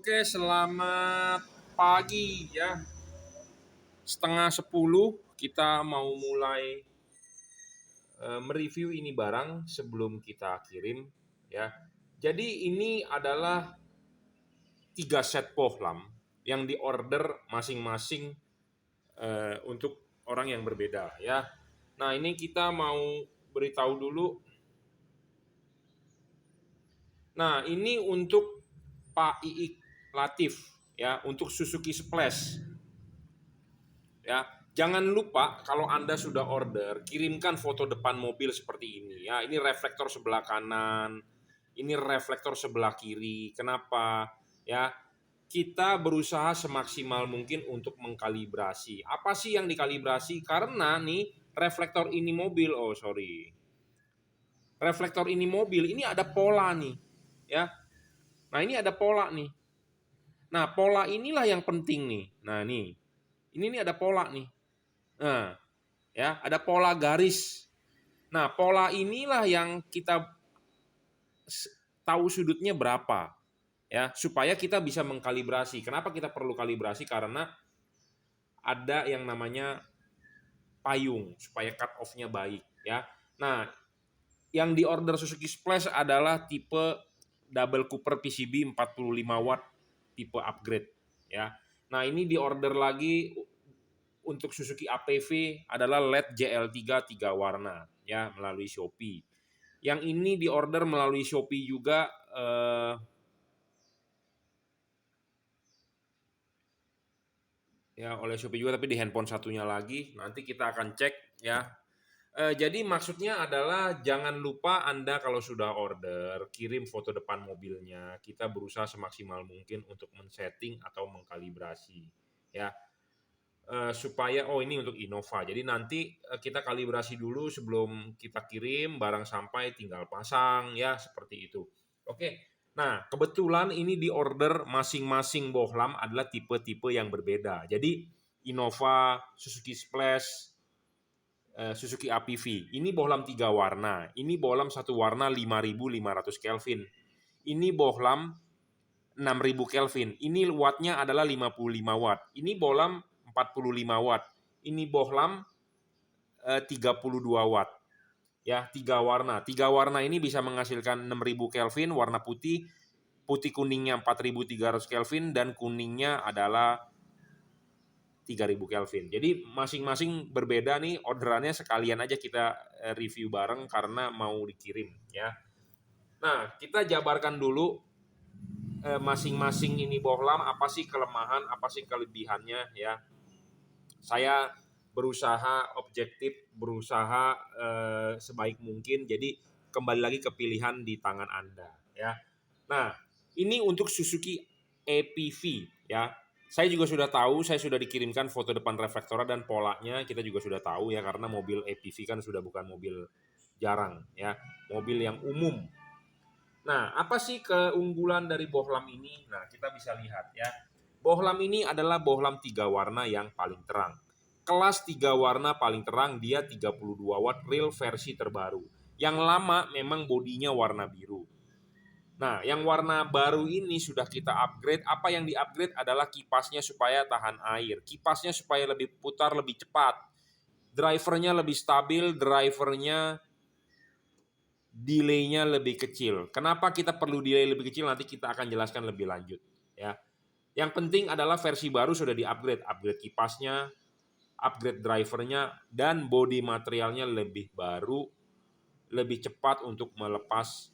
Oke, selamat pagi ya. 9:30 kita mau mulai mereview ini barang sebelum kita kirim ya. Jadi ini adalah 3 set bohlam yang diorder masing-masing untuk orang yang berbeda ya. Nah, ini kita mau beritahu dulu. Nah, ini untuk Pak Iik Latif ya, untuk Suzuki Splash. Ya, jangan lupa kalau Anda sudah order, kirimkan foto depan mobil seperti ini ya. Ini reflektor sebelah kanan, ini reflektor sebelah kiri. Kenapa? Ya, kita berusaha semaksimal mungkin untuk mengkalibrasi. Apa sih yang dikalibrasi? Karena nih reflektor ini mobil, reflektor ini mobil, ini ada pola nih, ya. Nah, ini ada pola nih. Nah, pola inilah yang penting nih. Nah, ini nih ada pola nih. Nah, ya, ada pola garis. Nah, pola inilah yang kita tahu sudutnya berapa, ya, supaya kita bisa mengkalibrasi. Kenapa kita perlu kalibrasi? Karena ada yang namanya payung supaya cut off-nya baik, ya. Nah, yang diorder Suzuki Splash adalah tipe double Cooper PCB 45 watt tipe upgrade, ya. Nah, ini diorder lagi untuk Suzuki APV adalah LED JL3 3 warna ya melalui Shopee. Yang ini diorder melalui Shopee juga ya oleh Shopee juga, tapi di handphone satunya lagi. Nanti kita akan cek ya. Jadi maksudnya adalah jangan lupa Anda kalau sudah order kirim foto depan mobilnya. Kita berusaha semaksimal mungkin untuk men-setting atau mengkalibrasi ya. Supaya ini untuk Innova. Jadi nanti kita kalibrasi dulu sebelum kita kirim, barang sampai tinggal pasang ya, seperti itu. Oke. Nah, kebetulan ini di order masing-masing bohlam adalah tipe-tipe yang berbeda. Jadi Innova, Suzuki Splash, Suzuki APV. Ini bohlam 3 warna. Ini bohlam satu warna 5.500 Kelvin. Ini bohlam 6.000 Kelvin. Ini wattnya adalah 55 watt. Ini bohlam 45 watt. Ini bohlam 32 watt. Ya, 3 warna. 3 warna ini bisa menghasilkan 6.000 Kelvin, warna putih. Putih kuningnya 4.300 Kelvin dan kuningnya adalah 3.000 Kelvin. Jadi masing-masing berbeda nih, orderannya sekalian aja kita review bareng karena mau dikirim ya. Nah, kita jabarkan dulu masing-masing ini bohlam, apa sih kelemahan, apa sih kelebihannya ya. Saya berusaha objektif, berusaha sebaik mungkin. Jadi kembali lagi ke pilihan di tangan Anda ya. Nah, ini untuk Suzuki APV ya. Saya juga sudah tahu, saya sudah dikirimkan foto depan reflektor dan polanya kita juga sudah tahu ya, karena mobil APV kan sudah bukan mobil jarang ya, mobil yang umum. Nah, apa sih keunggulan dari bohlam ini? Nah, kita bisa lihat ya. Bohlam ini adalah bohlam 3 warna yang paling terang. Kelas 3 warna paling terang, dia 32 watt real versi terbaru. Yang lama memang bodinya warna biru. Nah, yang warna baru ini sudah kita upgrade. Apa yang di-upgrade adalah kipasnya supaya tahan air. Kipasnya supaya lebih putar, lebih cepat. Drivernya lebih stabil, drivernya delay-nya lebih kecil. Kenapa kita perlu delay lebih kecil? Nanti kita akan jelaskan lebih lanjut. Ya. Yang penting adalah versi baru sudah di-upgrade. Upgrade kipasnya, upgrade drivernya, dan body materialnya lebih baru, lebih cepat untuk melepas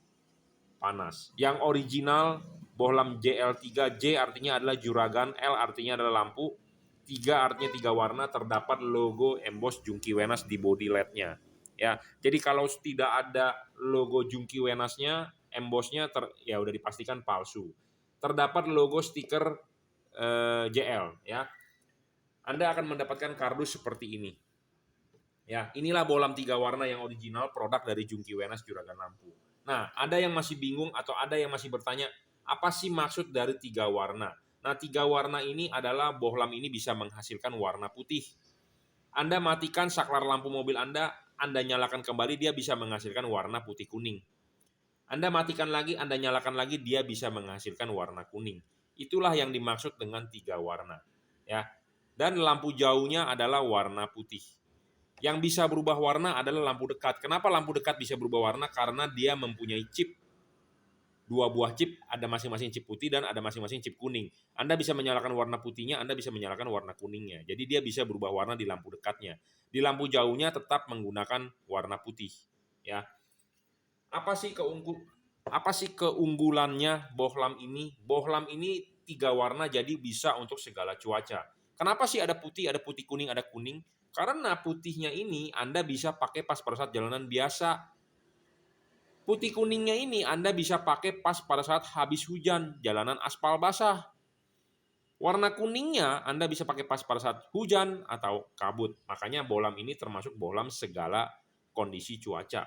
panas. Yang original bohlam JL3, J artinya adalah juragan, L artinya adalah lampu, 3 artinya 3 warna, terdapat logo emboss Jungki Wenas di body LED-nya. Ya, jadi kalau tidak ada logo Jungki Wenasnya, embossnya ya udah dipastikan palsu. Terdapat logo stiker JL ya. Anda akan mendapatkan kardus seperti ini. Ya, inilah bohlam 3 warna yang original, produk dari Jungki Wenas juragan lampu. Nah, ada yang masih bingung atau ada yang masih bertanya, apa sih maksud dari 3 warna? Nah, 3 warna ini adalah bohlam ini bisa menghasilkan warna putih. Anda matikan saklar lampu mobil Anda nyalakan kembali, dia bisa menghasilkan warna putih kuning. Anda matikan lagi, Anda nyalakan lagi, dia bisa menghasilkan warna kuning. Itulah yang dimaksud dengan 3 warna. Ya. Dan lampu jauhnya adalah warna putih. Yang bisa berubah warna adalah lampu dekat. Kenapa lampu dekat bisa berubah warna? Karena dia mempunyai chip. 2 buah chip, ada masing-masing chip putih dan ada masing-masing chip kuning. Anda bisa menyalakan warna putihnya, Anda bisa menyalakan warna kuningnya. Jadi dia bisa berubah warna di lampu dekatnya. Di lampu jauhnya tetap menggunakan warna putih. Ya. Apa sih keunggulannya bohlam ini? Bohlam ini 3 warna jadi bisa untuk segala cuaca. Kenapa sih ada putih kuning, ada kuning? Karena putihnya ini Anda bisa pakai pas pada saat jalanan biasa. Putih kuningnya ini Anda bisa pakai pas pada saat habis hujan, jalanan aspal basah. Warna kuningnya Anda bisa pakai pas pada saat hujan atau kabut. Makanya bohlam ini termasuk bohlam segala kondisi cuaca.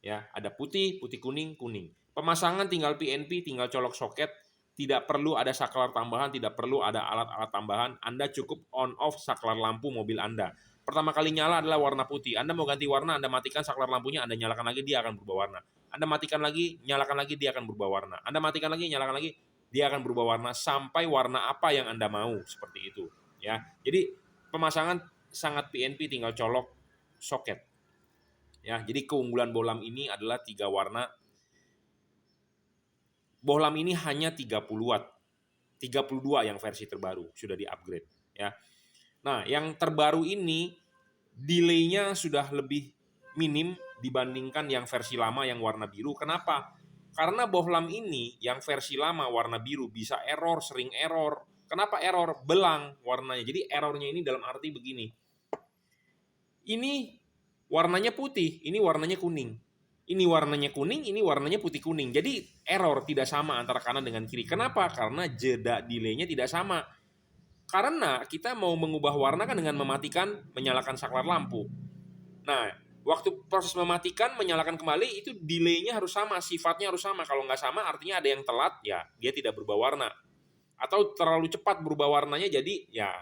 Ya, ada putih, putih kuning, kuning. Pemasangan tinggal PNP, tinggal colok soket, tidak perlu ada saklar tambahan, tidak perlu ada alat-alat tambahan. Anda cukup on off saklar lampu mobil Anda. Pertama kali nyala adalah warna putih. Anda mau ganti warna, Anda matikan saklar lampunya, Anda nyalakan lagi, dia akan berubah warna. Anda matikan lagi, nyalakan lagi, dia akan berubah warna. Anda matikan lagi, nyalakan lagi, dia akan berubah warna sampai warna apa yang Anda mau, seperti itu. Ya, jadi pemasangan sangat PNP, tinggal colok soket. Ya, jadi keunggulan bohlam ini adalah 3 warna. Bohlam ini hanya 30 watt. 32 yang versi terbaru, sudah di-upgrade. Ya. Nah, yang terbaru ini delay-nya sudah lebih minim dibandingkan yang versi lama yang warna biru. Kenapa? Karena bohlam ini yang versi lama warna biru bisa error, sering error. Kenapa error? Belang warnanya. Jadi errornya ini dalam arti begini. Ini warnanya putih, ini warnanya kuning. Ini warnanya kuning, ini warnanya putih kuning. Jadi error, tidak sama antara kanan dengan kiri. Kenapa? Karena jeda delay-nya tidak sama. Karena kita mau mengubah warna kan dengan mematikan, menyalakan saklar lampu. Nah, waktu proses mematikan, menyalakan kembali, itu delay-nya harus sama, sifatnya harus sama. Kalau nggak sama artinya ada yang telat, ya dia tidak berubah warna. Atau terlalu cepat berubah warnanya, jadi ya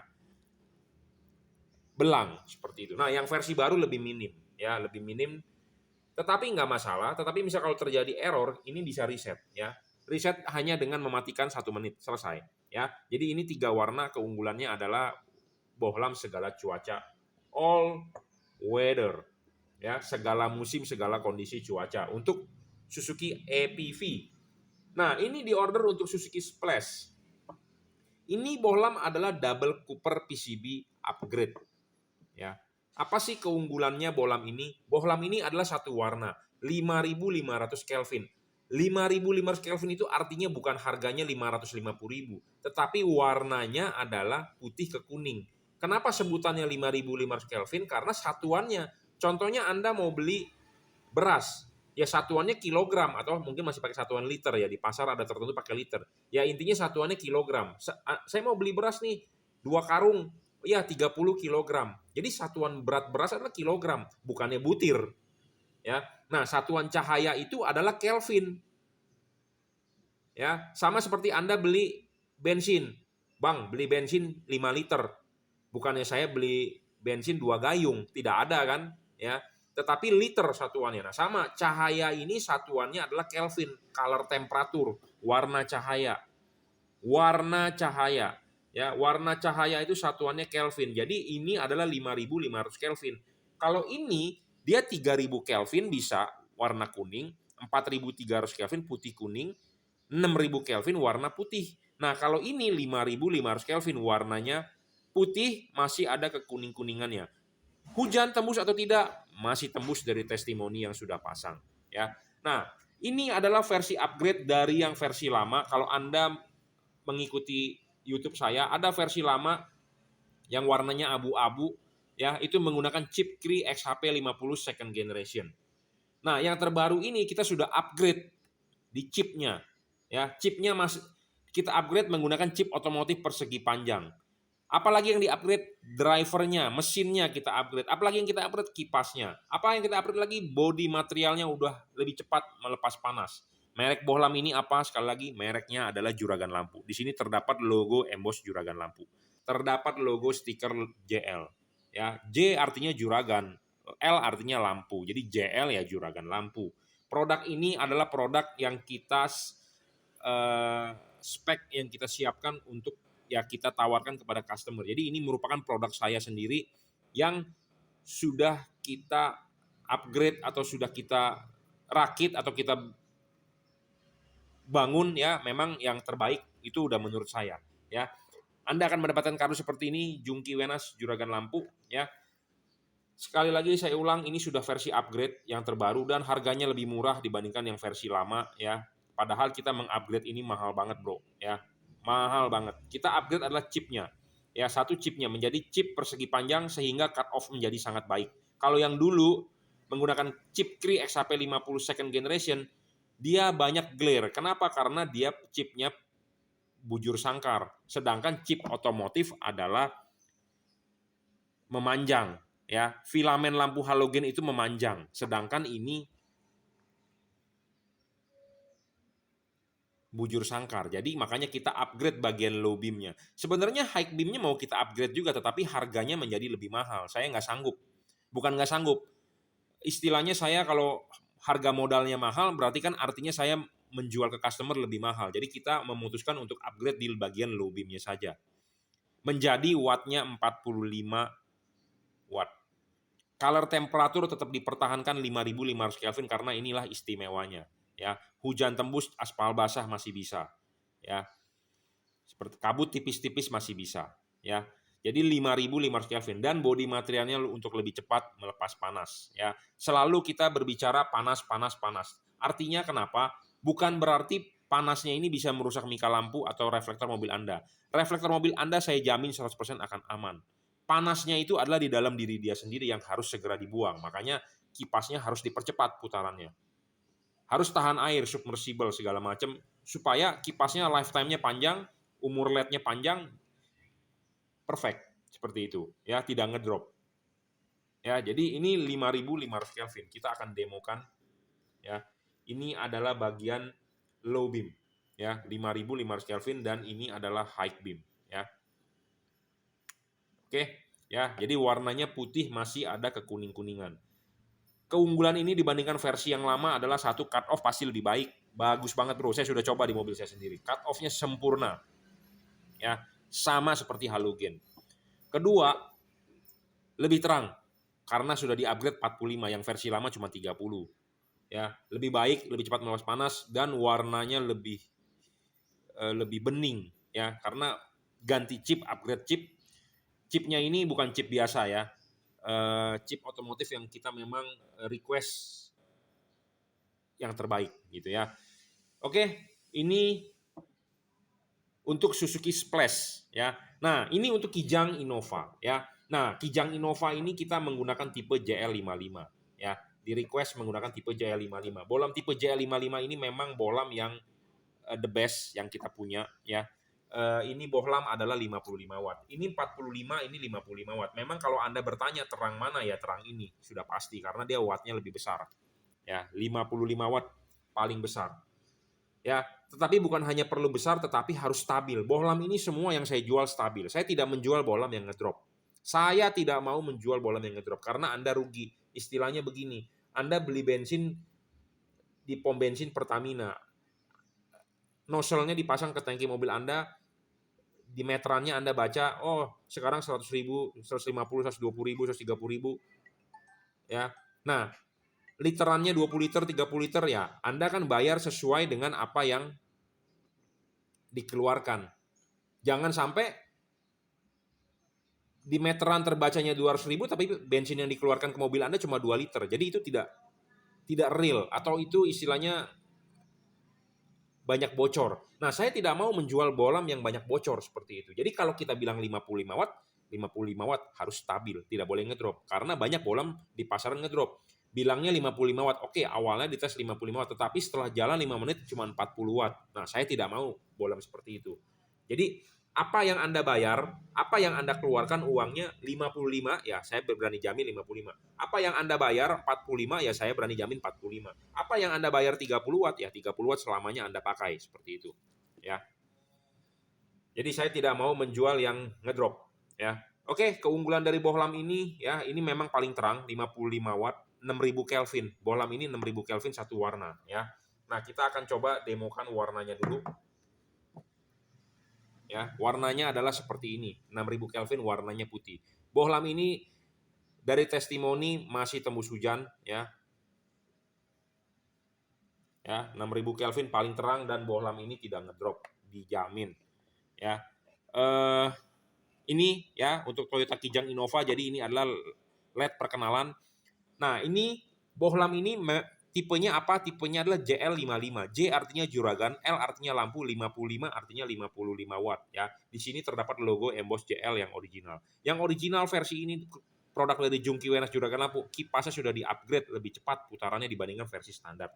belang seperti itu. Nah, yang versi baru lebih minim, ya lebih minim. Tetapi nggak masalah. Tetapi misal kalau terjadi error, ini bisa reset, ya. Reset hanya dengan mematikan 1 menit, selesai. Ya, jadi ini 3 warna. Keunggulannya adalah bohlam segala cuaca, all weather, ya, segala musim, segala kondisi cuaca untuk Suzuki EPV. Nah, ini diorder untuk Suzuki Splash. Ini bohlam adalah double Cooper PCB upgrade. Ya. Apa sih keunggulannya bohlam ini? Bohlam ini adalah satu warna, 5.500 Kelvin. 5.500 Kelvin itu artinya bukan harganya 550.000, tetapi warnanya adalah putih ke kuning. Kenapa sebutannya 5.500 Kelvin? Karena satuannya. Contohnya Anda mau beli beras, ya satuannya kilogram atau mungkin masih pakai satuan liter ya, di pasar ada tertentu pakai liter. Ya intinya satuannya kilogram. Saya mau beli beras nih 2 karung, ya 30 kilogram. Jadi satuan berat beras adalah kilogram, bukannya butir. Ya. Nah, satuan cahaya itu adalah Kelvin. Ya, sama seperti Anda beli bensin. Bang, beli bensin 5 liter. Bukannya saya beli bensin 2 gayung, tidak ada kan, ya. Tetapi liter satuannya. Nah, sama cahaya ini satuannya adalah Kelvin, color temperatur, warna cahaya. Warna cahaya. Ya, warna cahaya itu satuannya Kelvin. Jadi ini adalah 5.500 Kelvin. Kalau ini dia 3.000 Kelvin bisa warna kuning, 4.300 Kelvin putih kuning, 6.000 Kelvin warna putih. Nah, kalau ini 5.500 Kelvin warnanya putih, masih ada kekuning-kuningannya. Hujan tembus atau tidak? Masih tembus dari testimoni yang sudah pasang. Ya. Nah, ini adalah versi upgrade dari yang versi lama. Kalau Anda mengikuti YouTube saya, ada versi lama yang warnanya abu-abu, ya, itu menggunakan chip Cree XHP50 second generation. Nah, yang terbaru ini kita sudah upgrade di chipnya. Ya, chipnya masih kita upgrade menggunakan chip otomotif persegi panjang. Apalagi yang di-upgrade drivernya, mesinnya kita upgrade. Apalagi yang kita upgrade kipasnya. Apa yang kita upgrade lagi? Body materialnya udah lebih cepat melepas panas. Merek bohlam ini apa? Sekali lagi, mereknya adalah Juragan Lampu. Di sini terdapat logo emboss Juragan Lampu. Terdapat logo stiker JL. Ya, J artinya Juragan, L artinya lampu. Jadi JL ya Juragan Lampu. Produk ini adalah produk yang kita spek yang kita siapkan untuk ya kita tawarkan kepada customer. Jadi ini merupakan produk saya sendiri yang sudah kita upgrade atau sudah kita rakit atau kita bangun ya, memang yang terbaik itu udah menurut saya ya. Anda akan mendapatkan kado seperti ini, Jungki Wenas Juragan Lampu ya. Sekali lagi saya ulang, ini sudah versi upgrade yang terbaru dan harganya lebih murah dibandingkan yang versi lama ya. Padahal kita mengupgrade ini mahal banget bro ya, mahal banget. Kita upgrade adalah chipnya ya, satu chipnya menjadi chip persegi panjang sehingga cut off menjadi sangat baik. Kalau yang dulu menggunakan chip Cree XHP 50 second generation, dia banyak glare. Kenapa? Karena dia chipnya bujur sangkar. Sedangkan chip otomotif adalah memanjang ya, filamen lampu halogen itu memanjang. Sedangkan ini bujur sangkar. Jadi makanya kita upgrade bagian low beamnya. Sebenarnya high beamnya mau kita upgrade juga, tetapi harganya menjadi lebih mahal. Saya nggak sanggup. Bukan nggak sanggup. Istilahnya saya kalau harga modalnya mahal, berarti kan artinya saya menjual ke customer lebih mahal. Jadi kita memutuskan untuk upgrade di bagian low beamnya saja. Menjadi wattnya 45 watt. Color temperatur tetap dipertahankan 5500 Kelvin karena inilah istimewanya ya. Hujan tembus, aspal basah masih bisa ya. Seperti kabut tipis-tipis masih bisa ya. Jadi 5500 Kelvin dan bodi materialnya untuk lebih cepat melepas panas ya. Selalu kita berbicara panas panas panas. Artinya kenapa? Bukan berarti panasnya ini bisa merusak mika lampu atau reflektor mobil Anda. Reflektor mobil Anda saya jamin 100% akan aman. Panasnya itu adalah di dalam diri dia sendiri yang harus segera dibuang. Makanya kipasnya harus dipercepat putarannya. Harus tahan air, submersible segala macam supaya kipasnya lifetime-nya panjang, umur LED-nya panjang, perfect seperti itu ya, tidak ngedrop. Ya, jadi ini 5500 Kelvin. Kita akan demokan ya. Ini adalah bagian low beam ya, 5500 Kelvin dan ini adalah high beam ya. Oke, ya. Jadi warnanya putih masih ada kekuning-kuningan. Keunggulan ini dibandingkan versi yang lama adalah satu, cut off pasti lebih baik. Bagus banget bro, saya sudah coba di mobil saya sendiri. Cut off-nya sempurna. Ya, sama seperti halogen. Kedua, lebih terang karena sudah di-upgrade 45, yang versi lama cuma 30. Ya, lebih baik, lebih cepat melepas panas dan warnanya lebih bening ya, karena ganti chip, upgrade chip. Chipnya ini bukan chip biasa ya, chip otomotif yang kita memang request yang terbaik gitu ya. Oke, ini untuk Suzuki Splash ya. Nah, ini untuk Kijang Innova ya. Nah, Kijang Innova ini kita menggunakan tipe JL55 ya. Di request menggunakan tipe JL55. Bolam tipe JL55 ini memang bolam yang the best yang kita punya ya. Ini bohlam adalah 55 watt. Ini 45, ini 55 watt. Memang kalau Anda bertanya terang mana ya, terang ini sudah pasti karena dia wattnya lebih besar. Ya, 55 watt paling besar. Ya, tetapi bukan hanya perlu besar tetapi harus stabil. Bohlam ini semua yang saya jual stabil. Saya tidak menjual bohlam yang ngedrop. Saya tidak mau menjual bohlam yang ngedrop karena Anda rugi. Istilahnya begini, Anda beli bensin di pom bensin Pertamina. Nozzle-nya dipasang ke tangki mobil Anda, di meterannya Anda baca, oh sekarang 100.000, 150, 120.000, 130.000. Ya. Nah, literannya 20 liter, 30 liter ya, Anda kan bayar sesuai dengan apa yang dikeluarkan. Jangan sampai di meteran terbacanya 200.000 tapi bensin yang dikeluarkan ke mobil Anda cuma 2 liter. Jadi itu tidak real atau itu istilahnya banyak bocor. Nah, saya tidak mau menjual bohlam yang banyak bocor seperti itu. Jadi kalau kita bilang 55 watt, 55 watt harus stabil, tidak boleh ngedrop. Karena banyak bohlam di pasaran ngedrop. Bilangnya 55 watt, oke awalnya dites 55 watt, tetapi setelah jalan 5 menit cuma 40 watt. Nah, saya tidak mau bohlam seperti itu. Jadi, apa yang Anda bayar, apa yang Anda keluarkan uangnya 55, ya saya berani jamin 55. Apa yang Anda bayar 45, ya saya berani jamin 45. Apa yang Anda bayar 30 watt, ya 30 watt selamanya Anda pakai, seperti itu. Ya. Jadi saya tidak mau menjual yang ngedrop. Ya. Oke, keunggulan dari bohlam ini, ya ini memang paling terang, 55 watt, 6000 Kelvin. Bohlam ini 6000 Kelvin satu warna. Ya. Nah, kita akan coba demokan warnanya dulu. ya. Warnanya adalah seperti ini, 6000 Kelvin warnanya putih. Bohlam ini dari testimoni masih tembus hujan ya. Ya, 6000 Kelvin paling terang dan bohlam ini tidak ngedrop, dijamin ya. Ini ya untuk Toyota Kijang Innova, jadi ini adalah LED perkenalan. Nah, ini bohlam ini tipenya apa? Tipenya adalah JL55. J artinya juragan, L artinya lampu, 55 artinya 55 watt ya. Di sini terdapat logo emboss JL yang original. Yang original versi ini produk dari Jungki Wenas juragan lampu, kipasnya sudah di-upgrade lebih cepat putarannya dibandingkan versi standar.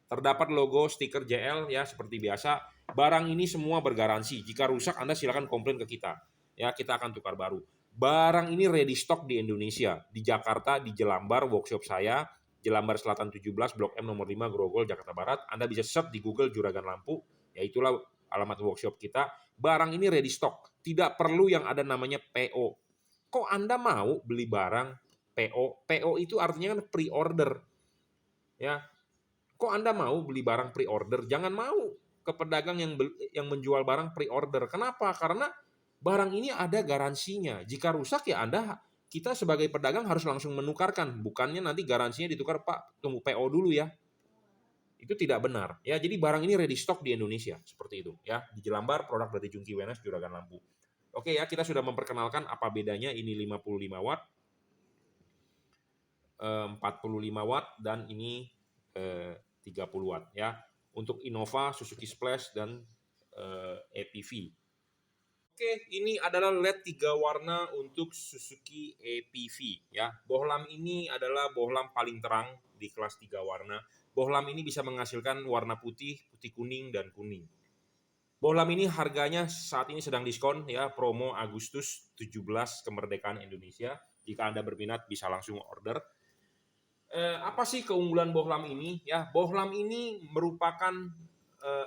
Terdapat logo stiker JL ya seperti biasa. Barang ini semua bergaransi. Jika rusak Anda silakan komplain ke kita. Ya, kita akan tukar baru. Barang ini ready stock di Indonesia, di Jakarta, di Jelambar, workshop saya, Jelambar Selatan 17, Blok M nomor 5, Grogol, Jakarta Barat. Anda bisa search di Google Juragan Lampu, ya itulah alamat workshop kita. Barang ini ready stock, tidak perlu yang ada namanya PO. Kok Anda mau beli barang PO? PO itu artinya kan pre-order. Ya, kok Anda mau beli barang pre-order? Jangan mau ke pedagang yang menjual barang pre-order. Kenapa? Karena barang ini ada garansinya. Jika rusak ya kita sebagai pedagang harus langsung menukarkan. Bukannya nanti garansinya ditukar, Pak, tunggu PO dulu ya. Itu tidak benar. Ya, jadi barang ini ready stock di Indonesia. Seperti itu. Ya, di Jelambar, produk dari Jungki Wenas Juragan Lampu. Oke ya, kita sudah memperkenalkan apa bedanya. Ini 55 watt, 45 watt, dan ini 30 watt ya. Untuk Innova, Suzuki Splash, dan APV. Oke, ini adalah LED 3 warna untuk Suzuki APV ya. Bohlam ini adalah bohlam paling terang di kelas 3 warna. Bohlam ini bisa menghasilkan warna putih, putih kuning, dan kuning. Bohlam ini harganya saat ini sedang diskon ya, promo Agustus 17 kemerdekaan Indonesia. Jika Anda berminat bisa langsung order. Apa sih keunggulan bohlam ini? Ya, bohlam ini merupakan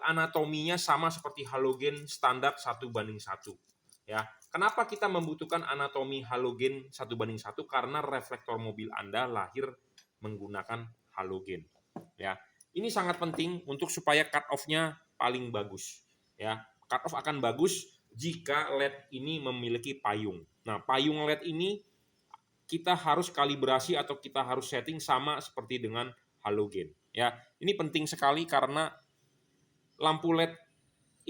anatominya sama seperti halogen standar 1:1. Ya, kenapa kita membutuhkan anatomi halogen 1:1? Karena reflektor mobil Anda lahir menggunakan halogen. Ya, ini sangat penting untuk supaya cut off-nya paling bagus. Ya, cut off akan bagus jika LED ini memiliki payung. Nah, payung LED ini kita harus kalibrasi atau kita harus setting sama seperti dengan halogen. Ya, ini penting sekali karena lampu LED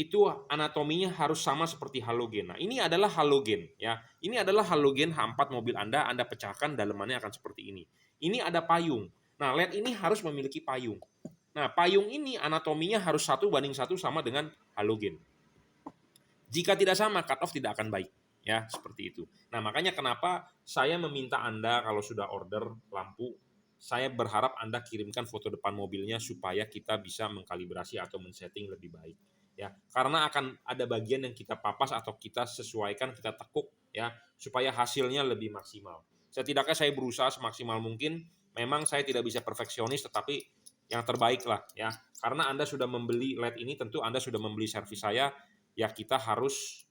itu anatominya harus sama seperti halogen. Nah, ini adalah halogen ya. Ini adalah halogen H4 mobil Anda pecahkan dalemannya akan seperti ini. Ini ada payung. Nah, LED ini harus memiliki payung. Nah, payung ini anatominya harus 1:1 sama dengan halogen. Jika tidak sama, cut off tidak akan baik. Ya, seperti itu. Nah, makanya kenapa saya meminta Anda kalau sudah order lampu, saya berharap Anda kirimkan foto depan mobilnya supaya kita bisa mengkalibrasi atau men-setting lebih baik. Ya, karena akan ada bagian yang kita papas atau kita sesuaikan, kita tekuk ya, supaya hasilnya lebih maksimal. Setidaknya saya berusaha semaksimal mungkin. Memang saya tidak bisa perfeksionis, tetapi yang terbaik lah ya. Karena Anda sudah membeli LED ini, tentu Anda sudah membeli servis saya, ya kita harus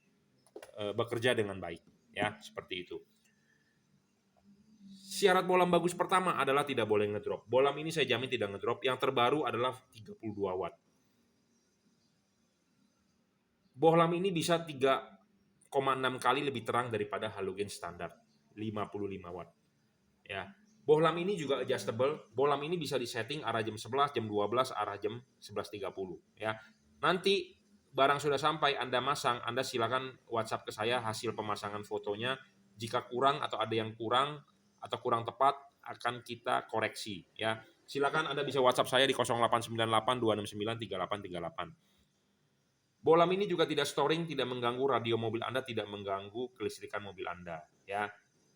bekerja dengan baik ya, seperti itu. Syarat bohlam bagus pertama adalah tidak boleh ngedrop. Bohlam ini saya jamin tidak ngedrop. Yang terbaru adalah 32 watt. Bohlam ini bisa 3,6 kali lebih terang daripada halogen standar 55 watt. Ya. Bohlam ini juga adjustable. Bohlam ini bisa disetting arah jam 11, jam 12, arah jam 11.30 ya. Nanti barang sudah sampai Anda masang, Anda silakan WhatsApp ke saya hasil pemasangan fotonya. Jika kurang atau ada yang kurang atau kurang tepat akan kita koreksi ya. Silakan Anda bisa WhatsApp saya di 0898 269 3838. Bohlam ini juga tidak storing, tidak mengganggu radio mobil Anda, tidak mengganggu kelistrikan mobil Anda ya.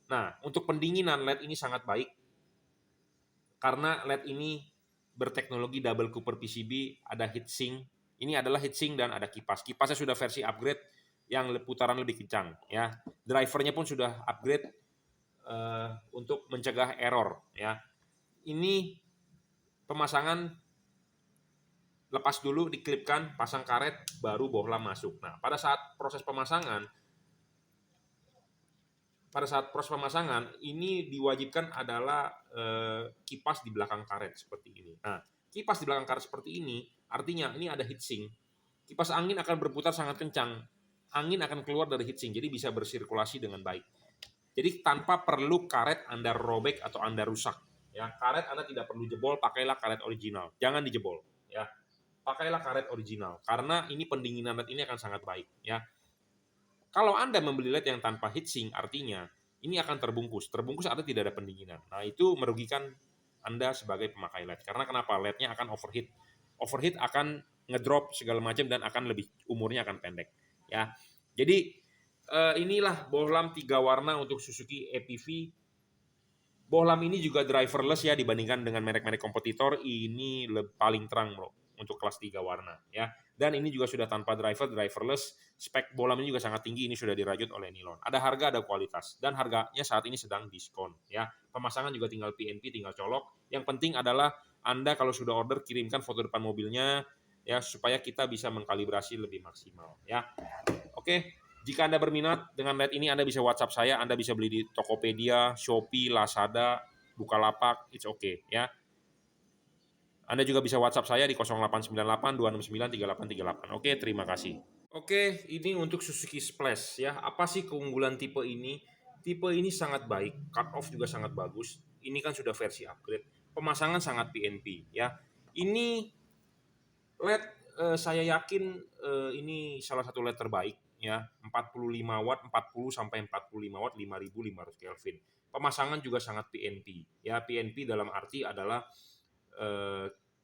Nah, untuk pendinginan LED ini sangat baik karena LED ini berteknologi double cooper PCB, ada heatsink. Ini adalah heatsink dan ada kipas. Kipasnya sudah versi upgrade yang putaran lebih kencang ya. Drivernya pun sudah upgrade untuk mencegah error ya. Ini pemasangan lepas dulu, diklipkan, pasang karet, baru bohlam masuk. Nah, pada saat proses pemasangan ini diwajibkan adalah kipas di belakang karet seperti ini. Nah, kipas di belakang karet seperti ini artinya ini ada heatsink. Kipas angin akan berputar sangat kencang. angin akan keluar dari heatsink, jadi bisa bersirkulasi dengan baik. Jadi tanpa perlu karet Anda robek atau Anda rusak. Ya, karet Anda tidak perlu jebol, pakailah karet original. Jangan dijebol. Ya, pakailah karet original karena ini pendinginan LED ini akan sangat baik. Ya, kalau Anda membeli LED yang tanpa heatsink, artinya ini akan terbungkus. Terbungkus artinya tidak ada pendinginan. Nah, itu merugikan Anda sebagai pemakai LED. Karena kenapa? LED-nya akan overheat. Overheat akan ngedrop segala macam dan akan lebih umurnya akan pendek. Ya, jadi inilah bohlam 3 warna untuk Suzuki APV. Bohlam ini juga driverless ya dibandingkan dengan merek-merek kompetitor. Ini paling terang bro untuk kelas 3 warna ya. Dan ini juga sudah tanpa driverless. Spek bohlam ini juga sangat tinggi. Ini sudah dirajut oleh nilon. Ada harga, ada kualitas. Dan harganya saat ini sedang diskon ya. Pemasangan juga tinggal PNP, tinggal colok. Yang penting adalah Anda kalau sudah order kirimkan foto depan mobilnya ya supaya kita bisa mengkalibrasi lebih maksimal ya. Oke. Jika Anda berminat dengan LED ini, Anda bisa WhatsApp saya, Anda bisa beli di Tokopedia, Shopee, Lazada, Bukalapak, it's okay ya. Anda juga bisa WhatsApp saya di 0898 269 3838. Oke, terima kasih. Oke, ini untuk Suzuki Splash ya. Apa sih keunggulan tipe ini? Tipe ini sangat baik, cut off juga sangat bagus. Ini kan sudah versi upgrade. Pemasangan sangat PNP ya. Ini LED saya yakin ini salah satu LED terbaik ya, 45 watt, 40 sampai 45 watt, 5500 Kelvin. Pemasangan juga sangat PNP. Ya, PNP dalam arti adalah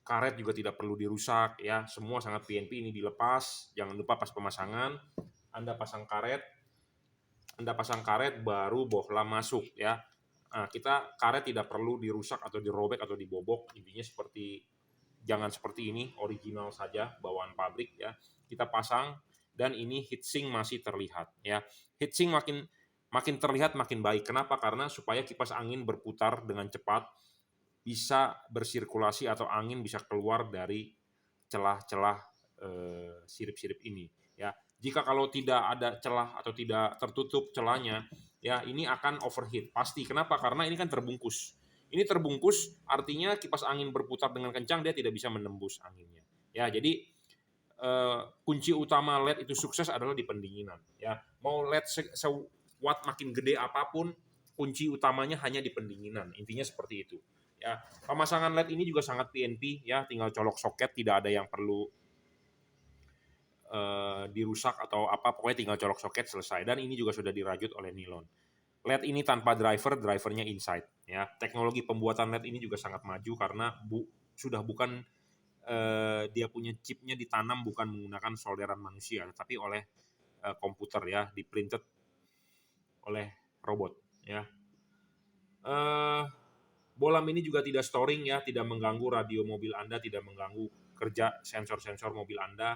karet juga tidak perlu dirusak ya, semua sangat PNP. Ini dilepas, jangan lupa pas pemasangan Anda pasang karet baru bohlam masuk ya. Nah, kita karet tidak perlu dirusak atau dirobek atau dibobok, intinya jangan seperti ini, original saja bawaan pabrik ya. Kita pasang dan ini heatsink masih terlihat ya. Heatsink makin terlihat makin baik. Kenapa? Karena supaya kipas angin berputar dengan cepat, bisa bersirkulasi atau angin bisa keluar dari celah-celah sirip-sirip ini ya. Jika kalau tidak ada celah atau tidak tertutup celahnya ya, ini akan overheat pasti. Kenapa? Karena ini kan terbungkus. Ini terbungkus artinya kipas angin berputar dengan kencang, dia tidak bisa menembus anginnya. Ya, jadi kunci utama LED itu sukses adalah di pendinginan. Ya, mau LED sewatt makin gede apapun, kunci utamanya hanya di pendinginan. Intinya seperti itu. Ya, pemasangan LED ini juga sangat PNP. Ya, tinggal colok soket, tidak ada yang perlu dirusak atau apa. Pokoknya tinggal colok soket selesai. Dan ini juga sudah dirajut oleh nilon. LED ini tanpa drivernya inside. Ya, teknologi pembuatan LED ini juga sangat maju karena sudah bukan dia punya chipnya ditanam bukan menggunakan solderan manusia, tapi oleh komputer ya, diprinted oleh robot ya. Bohlam ini juga tidak storing ya, tidak mengganggu radio mobil Anda, tidak mengganggu kerja sensor-sensor mobil Anda.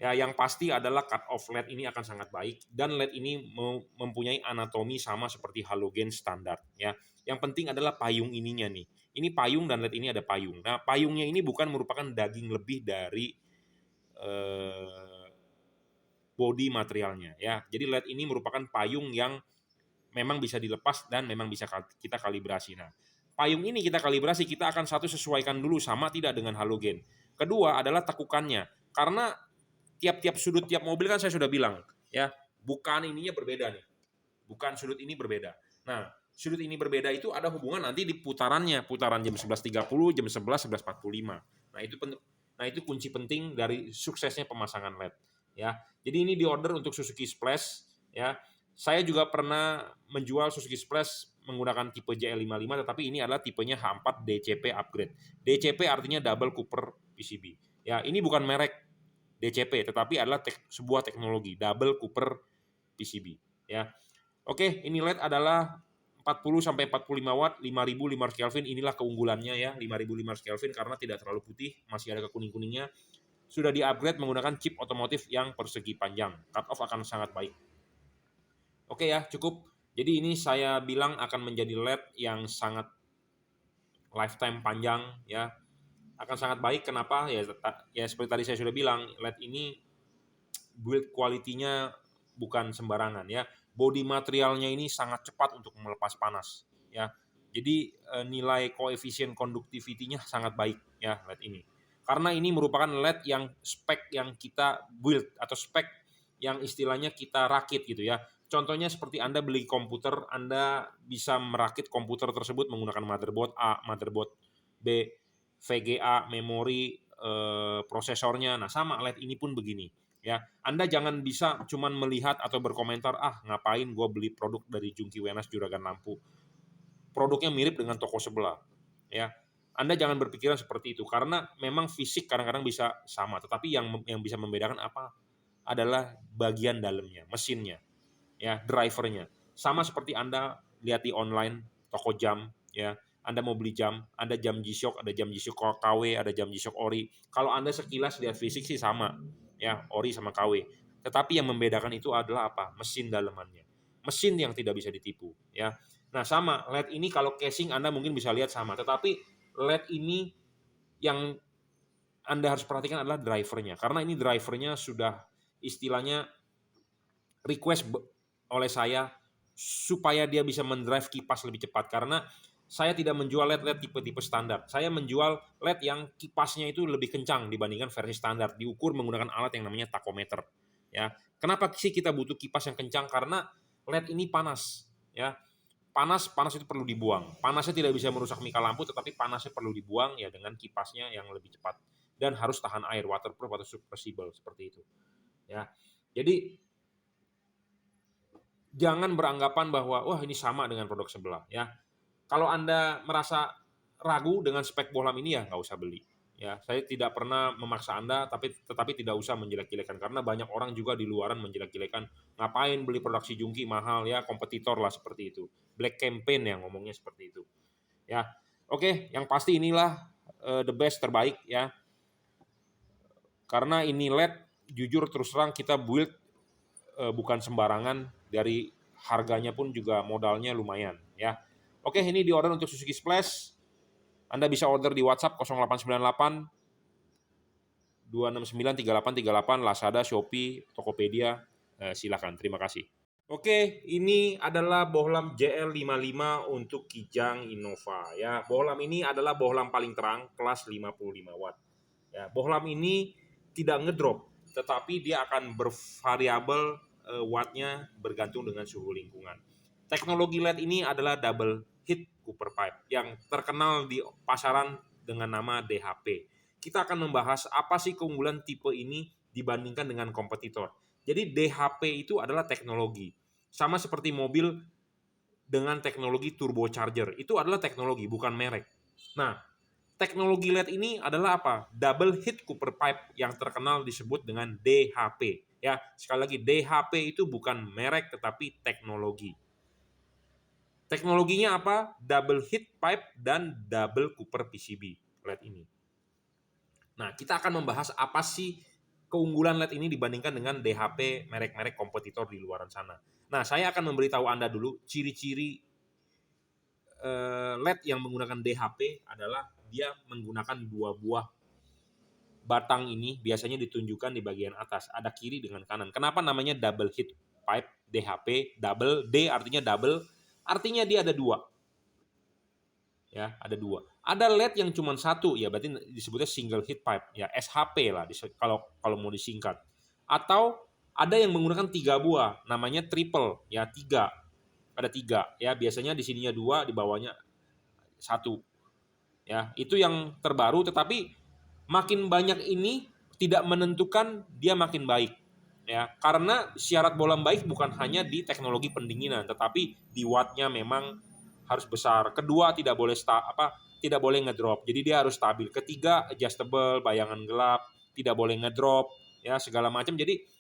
Ya, yang pasti adalah cut off LED ini akan sangat baik dan LED ini mempunyai anatomi sama seperti halogen standar ya. Yang penting adalah payung ininya nih. Ini payung dan LED ini ada payung. Nah, payungnya ini bukan merupakan daging lebih dari body materialnya ya. Jadi LED ini merupakan payung yang memang bisa dilepas dan memang bisa kita kalibrasi. Nah, payung ini kita kalibrasi, kita akan satu sesuaikan dulu sama tidak dengan halogen. Kedua adalah tekukannya. Karena tiap-tiap sudut tiap mobil kan saya sudah bilang ya, bukan ininya berbeda nih. Bukan sudut ini berbeda. Nah, sudut ini berbeda itu ada hubungan nanti di putarannya, putaran jam 11.30, jam 11, 11.45. Nah, itu kunci penting dari suksesnya pemasangan LED ya. Jadi ini diorder untuk Suzuki Splash ya. Saya juga pernah menjual Suzuki Splash menggunakan tipe JL55, tetapi ini adalah tipenya H4 DCP upgrade. DCP artinya double cooper PCB. Ya, ini bukan merek DCP, tetapi adalah sebuah teknologi double cooper PCB. Ya, oke, ini LED adalah 40 sampai 45 watt, 5500 Kelvin. Inilah keunggulannya ya, 5500 Kelvin karena tidak terlalu putih, masih ada kekuning-kuningnya. Sudah di-upgrade menggunakan chip otomotif yang persegi panjang. Cut off akan sangat baik. Oke ya, cukup. Jadi ini saya bilang akan menjadi LED yang sangat lifetime panjang ya. Akan sangat baik. Kenapa? Ya seperti tadi saya sudah bilang, LED ini build quality-nya bukan sembarangan ya. Body materialnya ini sangat cepat untuk melepas panas ya. Jadi nilai koefisien conductivity-nya sangat baik ya LED ini. Karena ini merupakan LED yang spek yang kita build atau spek yang istilahnya kita rakit gitu ya. Contohnya seperti Anda beli komputer, Anda bisa merakit komputer tersebut menggunakan motherboard A, motherboard B, VGA, memori, prosesornya. Nah, sama LED ini pun begini. Ya, Anda jangan bisa cuman melihat atau berkomentar, ngapain gue beli produk dari Jungki Wenas Juragan Lampu. Produknya mirip dengan toko sebelah. Ya, Anda jangan berpikiran seperti itu karena memang fisik kadang-kadang bisa sama, tetapi yang bisa membedakan apa adalah bagian dalamnya, mesinnya, ya, drivernya. Sama seperti Anda lihat di online toko jam, ya. Anda mau beli jam, ada jam G-Shock, ada jam G-Shock KW, ada jam G-Shock Ori. Kalau Anda sekilas lihat fisik sih sama, ya, Ori sama KW. Tetapi yang membedakan itu adalah apa? Mesin dalamannya. Mesin yang tidak bisa ditipu, ya. Nah, sama LED ini kalau casing Anda mungkin bisa lihat sama, tetapi LED ini yang Anda harus perhatikan adalah drivernya, karena ini drivernya sudah istilahnya request oleh saya supaya dia bisa mendrive kipas lebih cepat, karena saya tidak menjual LED tipe-tipe standar. Saya menjual LED yang kipasnya itu lebih kencang dibandingkan versi standar, diukur menggunakan alat yang namanya tachometer. Ya, kenapa sih kita butuh kipas yang kencang? Karena LED ini panas, ya. Panas itu perlu dibuang. Panasnya tidak bisa merusak mika lampu, tetapi panasnya perlu dibuang ya dengan kipasnya yang lebih cepat dan harus tahan air, waterproof atau submersible seperti itu. Ya, jadi jangan beranggapan bahwa wah ini sama dengan produk sebelah. Ya, kalau Anda merasa ragu dengan spek bohlam ini ya nggak usah beli. Ya, saya tidak pernah memaksa Anda, tetapi tidak usah menjelek-jelekan karena banyak orang juga di luaran menjelek-jelekan. Ngapain beli produk si Jungki mahal ya, kompetitor lah seperti itu. Black campaign yang ngomongnya seperti itu. Ya, oke, yang pasti inilah the best terbaik ya. Karena ini LED, jujur terus terang kita build bukan sembarangan, dari harganya pun juga modalnya lumayan ya. Oke, ini di order untuk Suzuki Splash. Anda bisa order di WhatsApp 0898 269 3838, Lazada, Shopee, Tokopedia. Silakan, terima kasih. Oke, ini adalah bohlam JL55 untuk Kijang Innova ya. Bohlam ini adalah bohlam paling terang kelas 55 watt. Ya, bohlam ini tidak ngedrop, tetapi dia akan bervariabel wattnya bergantung dengan suhu lingkungan. Teknologi LED ini adalah double heat copper pipe yang terkenal di pasaran dengan nama DHP. Kita akan membahas apa sih keunggulan tipe ini dibandingkan dengan kompetitor. Jadi DHP itu adalah teknologi. Sama seperti mobil dengan teknologi turbocharger. Itu adalah teknologi, bukan merek. Nah, teknologi LED ini adalah apa? Double heat copper pipe yang terkenal disebut dengan DHP. Ya, sekali lagi DHP itu bukan merek tetapi teknologi. Teknologinya apa? Double heat pipe dan double copper PCB LED ini. Nah, kita akan membahas apa sih keunggulan LED ini dibandingkan dengan DHP merek-merek kompetitor di luaran sana. Nah, saya akan memberitahu Anda dulu ciri-ciri LED yang menggunakan DHP adalah dia menggunakan dua buah batang ini, biasanya ditunjukkan di bagian atas, ada kiri dengan kanan. Kenapa namanya double heat pipe DHP? Double, D artinya double, artinya dia ada dua. Ya, ada dua. Ada LED yang cuma satu, ya berarti disebutnya single heat pipe, ya SHP lah kalau mau disingkat. Atau ada yang menggunakan tiga buah, namanya triple, ya tiga. Ada tiga, ya biasanya di sininya dua, di bawahnya satu. Ya, itu yang terbaru, tetapi makin banyak ini tidak menentukan dia makin baik. Ya, karena syarat bohlam baik bukan hanya di teknologi pendinginan, tetapi di wattnya memang harus besar. Kedua, tidak boleh ngedrop. Jadi dia harus stabil. Ketiga, adjustable, bayangan gelap, tidak boleh ngedrop, ya segala macam. Jadi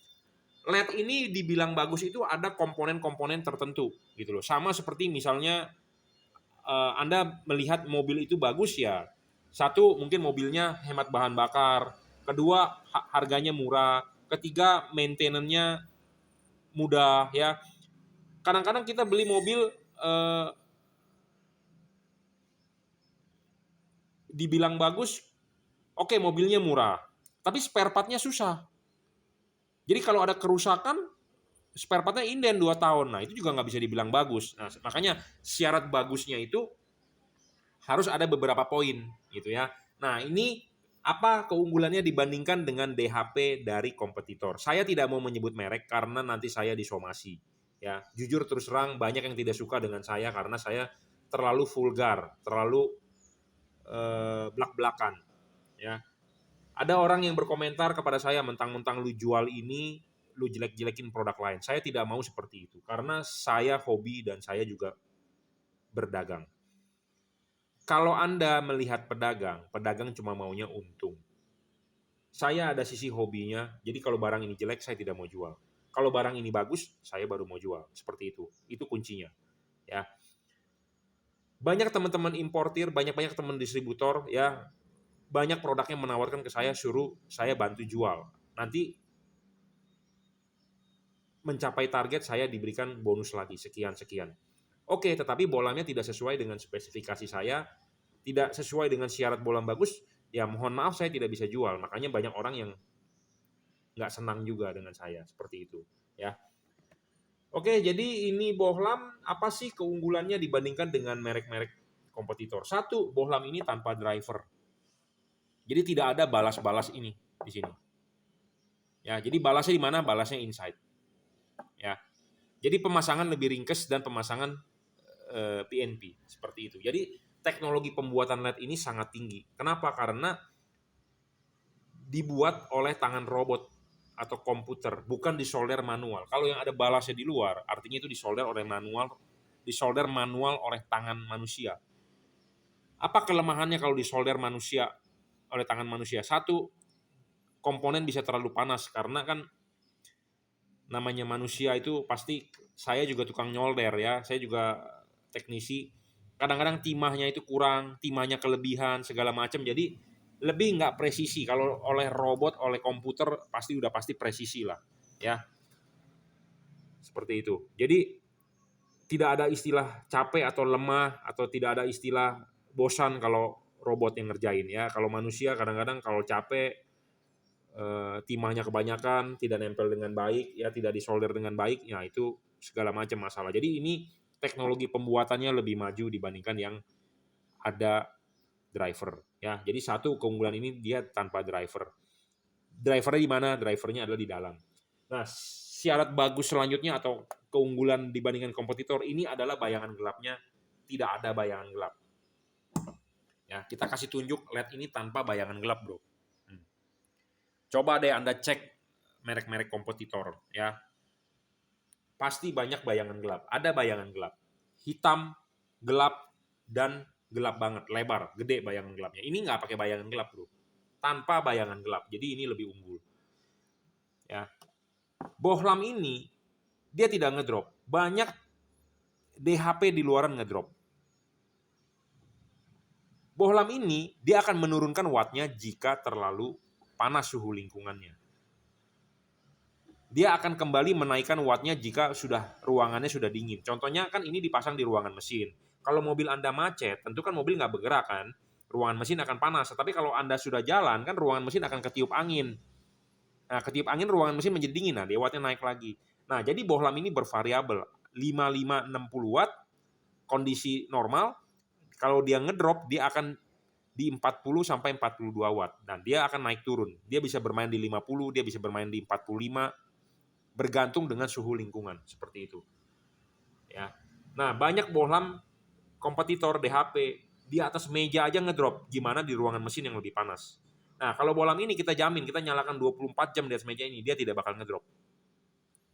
LED ini dibilang bagus itu ada komponen-komponen tertentu gitu loh. Sama seperti misalnya Anda melihat mobil itu bagus ya. Satu, mungkin mobilnya hemat bahan bakar. Kedua, harganya murah. Ketiga, maintenance-nya mudah ya. Kadang-kadang kita beli mobil dibilang bagus, oke mobilnya murah, tapi spare part-nya susah. Jadi kalau ada kerusakan, spare part-nya inden 2 tahun. Nah, itu juga nggak bisa dibilang bagus. Nah, makanya syarat bagusnya itu harus ada beberapa poin gitu ya. Nah, ini Apa keunggulannya dibandingkan dengan DHP dari kompetitor? Saya tidak mau menyebut merek karena nanti saya disomasi. Ya, jujur terus terang banyak yang tidak suka dengan saya karena saya terlalu vulgar, terlalu blak-blakan. Ya, ada orang yang berkomentar kepada saya mentang-mentang lu jual ini, lu jelek-jelekin produk lain. Saya tidak mau seperti itu karena saya hobi dan saya juga berdagang. Kalau Anda melihat pedagang, pedagang cuma maunya untung. Saya ada sisi hobinya, jadi kalau barang ini jelek saya tidak mau jual. Kalau barang ini bagus, saya baru mau jual. Seperti itu. Itu kuncinya. Ya. Banyak teman-teman importir, banyak-banyak teman distributor, ya banyak produknya menawarkan ke saya, suruh saya bantu jual. Nanti mencapai target saya diberikan bonus lagi sekian-sekian. Oke, tetapi bolamnya tidak sesuai dengan spesifikasi saya, tidak sesuai dengan syarat bolam bagus, ya mohon maaf saya tidak bisa jual. Makanya banyak orang yang nggak senang juga dengan saya seperti itu. Ya, oke, jadi ini bohlam apa sih keunggulannya dibandingkan dengan merek-merek kompetitor? Satu, bohlam ini tanpa driver. Jadi tidak ada balas-balas ini di sini. Ya, jadi balasnya di mana? Balasnya inside. Ya. Jadi pemasangan lebih ringkes dan pemasangan PNP seperti itu. Jadi teknologi pembuatan LED ini sangat tinggi. Kenapa? Karena dibuat oleh tangan robot atau komputer, bukan disolder manual. Kalau yang ada balasnya di luar, artinya itu disolder manual oleh tangan manusia. Apa kelemahannya kalau disolder manusia oleh tangan manusia? Satu, komponen bisa terlalu panas karena kan namanya manusia itu pasti, saya juga tukang nyolder ya, saya juga teknisi. Kadang-kadang timahnya itu kurang, timahnya kelebihan segala macam, jadi lebih nggak presisi. Kalau oleh robot, oleh komputer pasti presisi lah, ya seperti itu. Jadi tidak ada istilah capek atau lemah atau tidak ada istilah bosan kalau robot yang ngerjain ya. Kalau manusia kadang-kadang kalau capek, timahnya kebanyakan, tidak nempel dengan baik, ya tidak disolder dengan baik, ya itu segala macam masalah. Jadi ini teknologi pembuatannya lebih maju dibandingkan yang ada driver. Ya, jadi satu keunggulan ini dia tanpa driver. Drivernya di mana? Drivernya adalah di dalam. Nah, syarat bagus selanjutnya atau keunggulan dibandingkan kompetitor ini adalah bayangan gelapnya. Tidak ada bayangan gelap. Ya, kita kasih tunjuk LED ini tanpa bayangan gelap, bro. Coba deh Anda cek merek-merek kompetitor, ya. Pasti banyak bayangan gelap. Ada bayangan gelap. Hitam, gelap, dan gelap banget, lebar, gede bayangan gelapnya. Ini nggak pakai bayangan gelap, bro. Tanpa bayangan gelap. Jadi ini lebih unggul. Ya. Bohlam ini dia tidak ngedrop. Banyak DHP di luaran ngedrop. Bohlam ini dia akan menurunkan wattnya jika terlalu panas suhu lingkungannya. Dia akan kembali menaikkan wattnya jika ruangannya sudah dingin. Contohnya kan ini dipasang di ruangan mesin. Kalau mobil Anda macet, tentu kan mobil nggak bergerak kan, ruangan mesin akan panas. Tapi kalau Anda sudah jalan, kan ruangan mesin akan ketiup angin. Nah, ketiup angin ruangan mesin menjadi dingin, nah dia wattnya naik lagi. Nah, jadi bohlam ini bervariabel. 55-60 watt, kondisi normal. Kalau dia ngedrop, dia akan di 40 sampai 42 watt. Dan dia akan naik turun. Dia bisa bermain di 50, dia bisa bermain di 45, bergantung dengan suhu lingkungan seperti itu. Ya. Nah, banyak bohlam kompetitor DHP di atas meja aja ngedrop, gimana di ruangan mesin yang lebih panas. Nah, kalau bohlam ini kita jamin, kita nyalakan 24 jam di atas meja ini, dia tidak bakal ngedrop.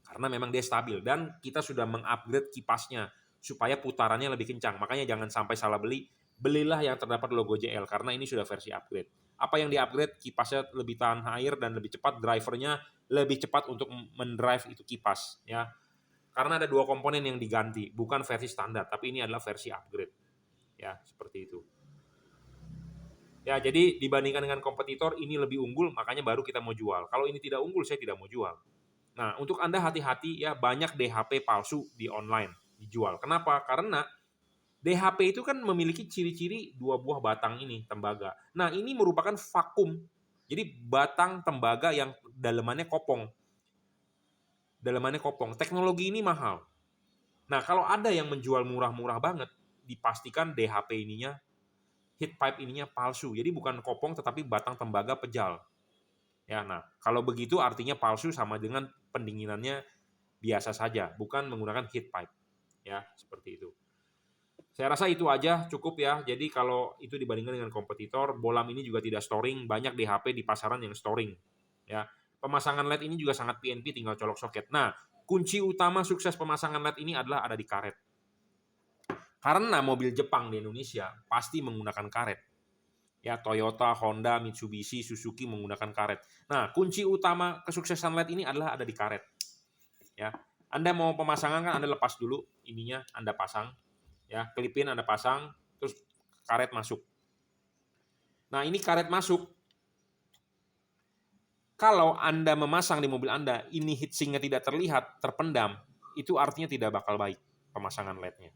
Karena memang dia stabil dan kita sudah mengupgrade kipasnya supaya putarannya lebih kencang. Makanya jangan sampai salah beli. Belilah yang terdapat logo JL karena ini sudah versi upgrade. Apa yang di-upgrade? Kipasnya lebih tahan air dan lebih cepat, drivernya lebih cepat untuk mendrive itu kipas, ya. Karena ada dua komponen yang diganti, bukan versi standar, tapi ini adalah versi upgrade. Ya, seperti itu. Ya, jadi dibandingkan dengan kompetitor ini lebih unggul, makanya baru kita mau jual. Kalau ini tidak unggul, saya tidak mau jual. Nah, untuk Anda hati-hati ya, banyak DHP palsu di online dijual. Kenapa? Karena DHP itu kan memiliki ciri-ciri dua buah batang ini, tembaga. Nah, ini merupakan vakum. Jadi batang tembaga yang dalemannya kopong. Dalemannya kopong. Teknologi ini mahal. Nah, kalau ada yang menjual murah-murah banget, dipastikan DHP ininya heat pipe ininya palsu. Jadi bukan kopong tetapi batang tembaga pejal. Ya, nah kalau begitu artinya palsu sama dengan pendinginannya biasa saja, bukan menggunakan heat pipe. Ya, seperti itu. Saya rasa itu aja cukup ya. Jadi kalau itu dibandingkan dengan kompetitor, Bolam ini juga tidak storing, banyak di HP di pasaran yang storing. Ya, pemasangan LED ini juga sangat PNP, tinggal colok soket. Nah, kunci utama sukses pemasangan LED ini adalah ada di karet. Karena mobil Jepang di Indonesia pasti menggunakan karet. Ya, Toyota, Honda, Mitsubishi, Suzuki menggunakan karet. Nah, kunci utama kesuksesan LED ini adalah ada di karet. Ya, Anda mau pemasangan kan Anda lepas dulu ininya, Anda pasang. Ya, kelipin Anda pasang, terus karet masuk. Nah, ini karet masuk. Kalau Anda memasang di mobil Anda, ini heatsinknya tidak terlihat, terpendam, itu artinya tidak bakal baik pemasangan LED-nya.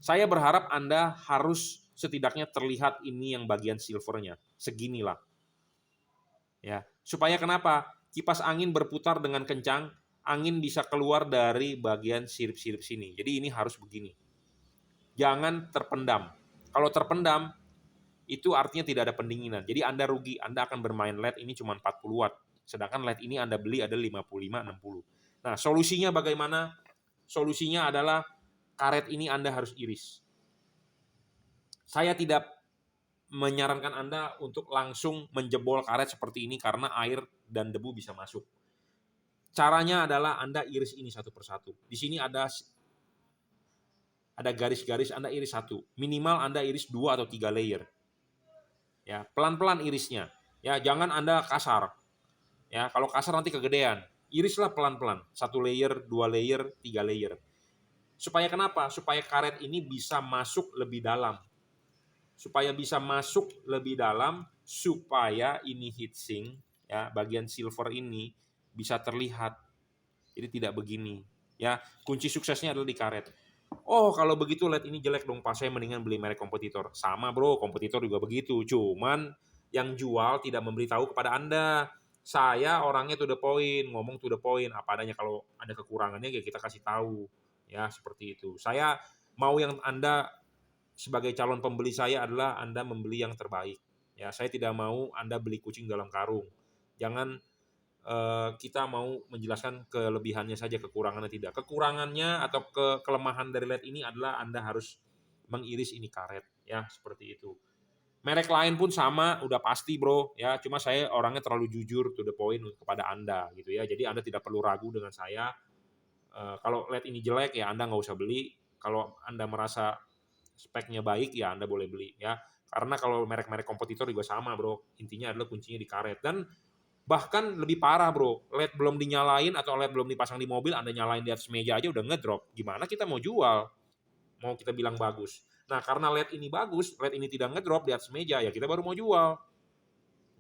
Saya berharap Anda harus setidaknya terlihat ini yang bagian silvernya, seginilah. Ya, supaya kenapa? Kipas angin berputar dengan kencang, angin bisa keluar dari bagian sirip-sirip sini. Jadi ini harus begini. Jangan terpendam. Kalau terpendam, itu artinya tidak ada pendinginan. Jadi Anda rugi, Anda akan bermain LED ini cuma 40 watt. Sedangkan LED ini Anda beli ada 55-60. Nah, solusinya bagaimana? Solusinya adalah karet ini Anda harus iris. Saya tidak menyarankan Anda untuk langsung menjebol karet seperti ini karena air dan debu bisa masuk. Caranya adalah Anda iris ini satu persatu. Di sini ada garis-garis, Anda iris satu. Minimal Anda iris 2 atau 3 layer. Ya, pelan-pelan irisnya. Ya, jangan Anda kasar. Ya, kalau kasar nanti kegedean. Irislah pelan-pelan. 1 layer, 2 layer, 3 layer. Supaya kenapa? Supaya karet ini bisa masuk lebih dalam. Supaya bisa masuk lebih dalam, supaya ini heatsink, ya, bagian silver ini bisa terlihat. Jadi tidak begini. Ya, kunci suksesnya adalah di karet. Oh, kalau begitu LED ini jelek dong, Pak. Saya mendingan beli merek kompetitor. Sama, Bro. Kompetitor juga begitu. Cuman yang jual tidak memberitahu kepada Anda. Saya orangnya to the point, ngomong to the point. Apa adanya, kalau ada kekurangannya ya kita kasih tahu. Ya, seperti itu. Saya mau yang Anda sebagai calon pembeli saya adalah Anda membeli yang terbaik. Ya, saya tidak mau Anda beli kucing dalam karung. Jangan kita mau menjelaskan kelebihannya saja, kekurangannya tidak. Kekurangannya atau kelemahan dari LED ini adalah Anda harus mengiris ini karet, ya, seperti itu. Merek lain pun sama, udah pasti, Bro, ya. Cuma saya orangnya terlalu jujur to the point kepada Anda gitu ya. Jadi Anda tidak perlu ragu dengan saya. Kalau LED ini jelek ya Anda nggak usah beli. Kalau Anda merasa speknya baik ya Anda boleh beli ya. Karena kalau merek-merek kompetitor juga sama, Bro. Intinya adalah kuncinya di karet. Dan bahkan lebih parah, Bro. LED belum dinyalain atau LED belum dipasang di mobil, Anda nyalain di atas meja aja udah ngedrop. Gimana kita mau jual? Mau kita bilang bagus. Nah, karena LED ini bagus, LED ini tidak ngedrop di atas meja, ya kita baru mau jual.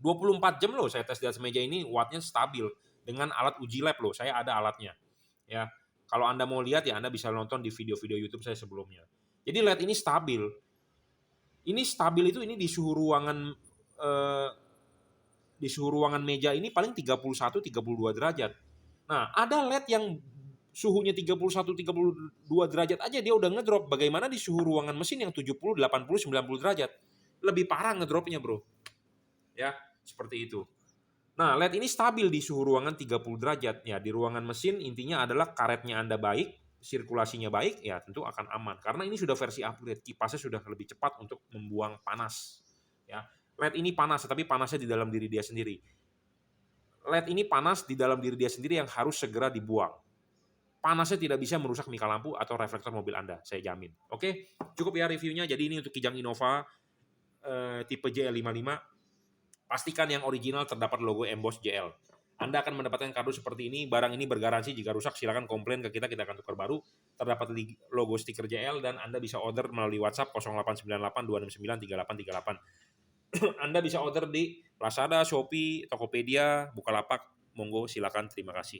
24 jam loh saya tes di atas meja ini, wattnya stabil. Dengan alat uji lab loh, saya ada alatnya. Ya, kalau Anda mau lihat ya Anda bisa nonton di video-video YouTube saya sebelumnya. Jadi LED ini stabil. Ini stabil itu ini di suhu ruangan meja ini paling 31-32 derajat. Nah, ada LED yang suhunya 31-32 derajat aja dia udah ngedrop. Bagaimana di suhu ruangan mesin yang 70, 80, 90 derajat? Lebih parah ngedropnya, Bro. Ya, seperti itu. Nah, LED ini stabil di suhu ruangan 30 derajat. Ya, di ruangan mesin intinya adalah karetnya Anda baik, sirkulasinya baik, ya tentu akan aman. Karena ini sudah versi upgrade, kipasnya sudah lebih cepat untuk membuang panas. Ya, LED ini panas, tapi panasnya di dalam diri dia sendiri. LED ini panas di dalam diri dia sendiri yang harus segera dibuang. Panasnya tidak bisa merusak mika lampu atau reflektor mobil Anda, saya jamin. Oke, cukup ya reviewnya. Jadi ini untuk Kijang Innova tipe JL55. Pastikan yang original terdapat logo emboss JL. Anda akan mendapatkan kado seperti ini. Barang ini bergaransi, jika rusak silakan komplain ke kita akan tukar baru. Terdapat logo stiker JL dan Anda bisa order melalui WhatsApp 0898 269 3838. Anda bisa order di Lazada, Shopee, Tokopedia, Bukalapak. Monggo silakan, terima kasih.